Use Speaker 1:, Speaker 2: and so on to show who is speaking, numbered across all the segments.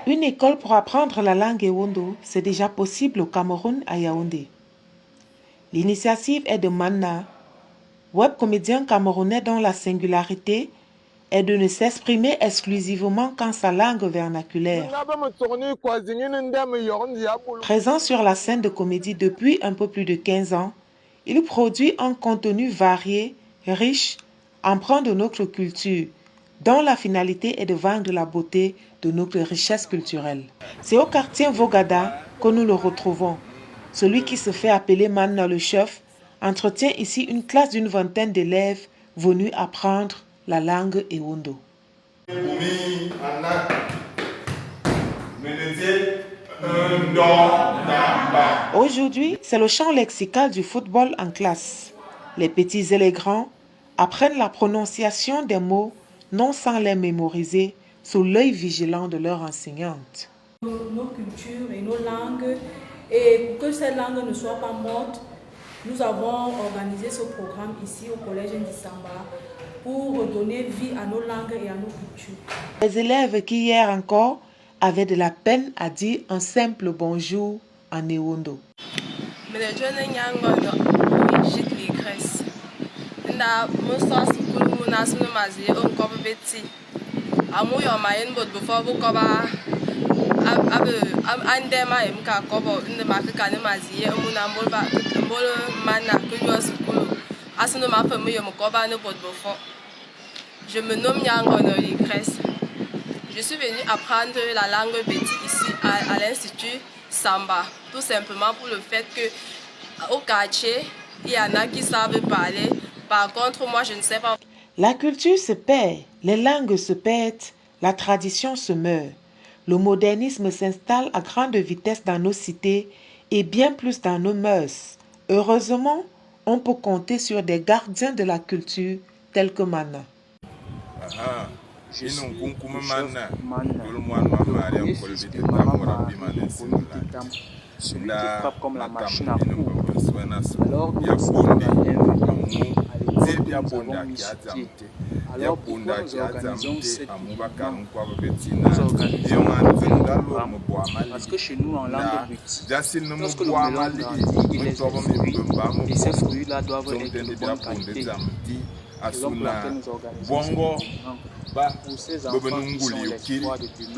Speaker 1: Une école pour apprendre la langue Ewondo, c'est déjà possible au Cameroun à Yaoundé. L'initiative est de Manna, web comédien camerounais dont la singularité est de ne s'exprimer exclusivement qu'en sa langue vernaculaire. Présent sur la scène de comédie depuis un peu plus de 15 ans, il produit un contenu varié, riche, empreint de notre culture, dont la finalité est de vendre la beauté de notre richesse culturelle. C'est au quartier Vogada que nous le retrouvons. Celui qui se fait appeler Manna le chef entretient ici une classe d'une vingtaine d'élèves venus apprendre la langue Ewondo. Aujourd'hui, c'est le champ lexical du football en classe. Les petits et les grands apprennent la prononciation des mots non sans les mémoriser sous l'œil vigilant de leur enseignante.
Speaker 2: Nos cultures et nos langues, et pour que ces langues ne soient pas mortes, nous avons organisé ce programme ici au collège Ndisamba pour redonner vie à nos langues et à nos cultures.
Speaker 1: Les élèves qui hier encore avaient de la peine à dire un simple bonjour en Ewondo.
Speaker 3: Je me nomme Yangono Ligresse. Je suis venue apprendre la langue Béti ici à l'Institut Samba, tout simplement pour le fait qu'au quartier, il y en a qui savent parler. Par contre, moi, je ne sais pas.
Speaker 1: La culture se perd, les langues se perdent, la tradition se meurt. Le modernisme s'installe à grande vitesse dans nos cités et bien plus dans nos mœurs. Heureusement, on peut compter sur des gardiens de la culture tels que Manna.
Speaker 4: Je suis le chef Manna. Le premier fils de Maman Marie, celui qui frappe comme la machine à coudre. Alors nous nous sommes invité à l'école que nous avons mis sur pied. Alors pourquoi nous organisons cet événement? Nous organisons un programme parce que chez nous en langue Béti, lorsque le melon grandit, il laisse des fruits et ces fruits-là doivent être de bonne qualité. Raison pour laquelle nous organisons pour ces enfants qui sont l'espoir de demain.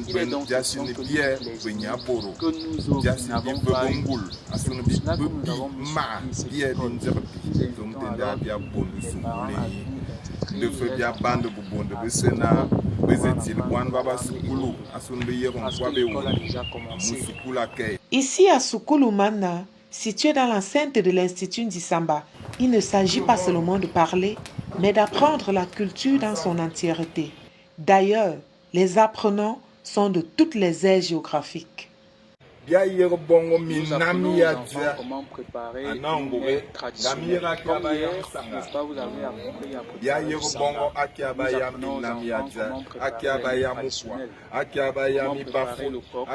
Speaker 4: Il est donc question que nous plaisir, que nous n'avons pas eu. C'est pour cela que nous avons mis sur pied cette école. Nous invitons alors les parents à venir inscrire leurs enfants parce que l'école a déjà commencé.
Speaker 1: Ici à Soukulu Manna, situé dans l'enceinte de l'Institut Ndisamba, il ne s'agit pas seulement de parler, mais d'apprendre la culture dans son entièreté. D'ailleurs, les apprenants sont de toutes les aires géographiques.
Speaker 2: Nous apprenons aux enfants comment préparer une mets traditionnelle. Comme hier, n'est-ce pas, vous avez appris à préparer du samba. Nous apprenons aux enfants comment préparer le traditionnel, comment préparer le coq,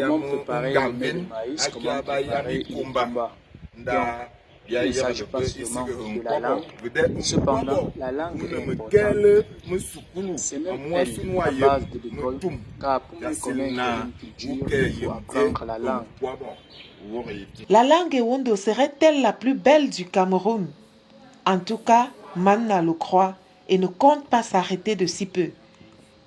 Speaker 2: comment préparer le mets de maïs, comment préparer le kumba. Il ne s'agit pas seulement de la langue, cependant la langue est importante. C'est même elle la base de l'école, car pour mieux connaître une culture, il faut apprendre la langue.
Speaker 1: La langue Ewondo serait-elle la plus belle du Cameroun? En tout cas, Manna le croit et ne compte pas s'arrêter de si peu.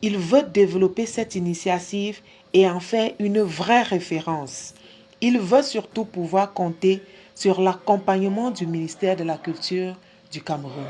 Speaker 1: Il veut développer cette initiative et en faire une vraie référence. Il veut surtout pouvoir compter sur l'accompagnement du ministère de la Culture du Cameroun.